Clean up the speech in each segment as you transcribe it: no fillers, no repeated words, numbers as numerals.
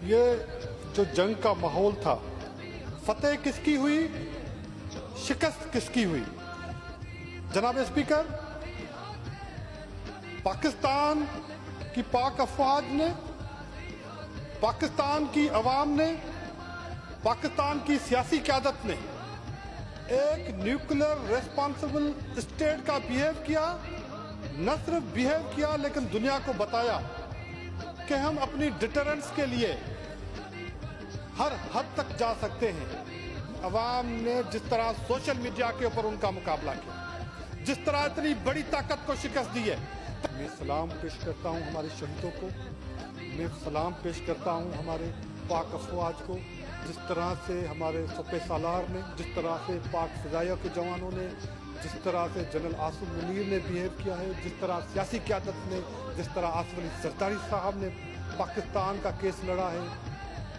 ये जो जंग का माहौल था, फतेह किसकी हुई, शिकस्त किसकी हुई? जनाब स्पीकर, पाकिस्तान की पाक अफवाज ने, पाकिस्तान की अवाम ने, पाकिस्तान की सियासी क़यादत ने एक न्यूक्लियर रेस्पॉन्सिबल स्टेट का बिहेव किया। न सिर्फ बिहेव किया लेकिन दुनिया को बताया कि हम अपनी डिटरेंस के लिए हर हद तक जा सकते हैं। अवाम ने जिस तरह सोशल मीडिया के ऊपर उनका मुकाबला किया, जिस तरह इतनी बड़ी ताकत को शिकस्त दी है, मैं सलाम पेश करता हूं हमारे शहीदों को, मैं सलाम पेश करता हूं हमारे पाक अफवाज को। जिस तरह से हमारे सपे सालार ने, जिस तरह से पाक फ़िज़ाइया के जवानों ने, जिस तरह से जनरल आसिम मुनीर ने बिहेव किया है, जिस तरह सियासी क़यादत ने, जिस तरह आसिफ अली ज़रदारी साहब ने पाकिस्तान का केस लड़ा है,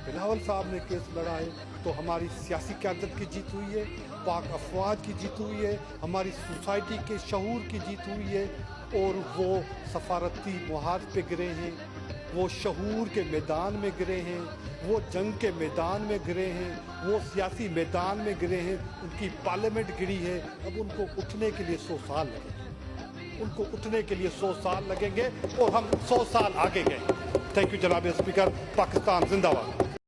बिलावल साहब ने केस लड़ा है, तो हमारी सियासी क़यादत की जीत हुई है, पाक अफवाज की जीत हुई है, हमारी सोसाइटी के शऊर की जीत हुई है। और वो सफारती मुहाज पे गिरे हैं, वो शऊर के मैदान में गिरे हैं, वो जंग के मैदान में गिरे हैं, वो सियासी मैदान में गिरे हैं, उनकी पार्लियामेंट गिरी है। अब उनको उठने के लिए 100 साल लगेंगे, उनको उठने के लिए 100 साल लगेंगे और हम 100 साल आगे गए। थैंक यू जनाब स्पीकर। पाकिस्तान जिंदाबाद।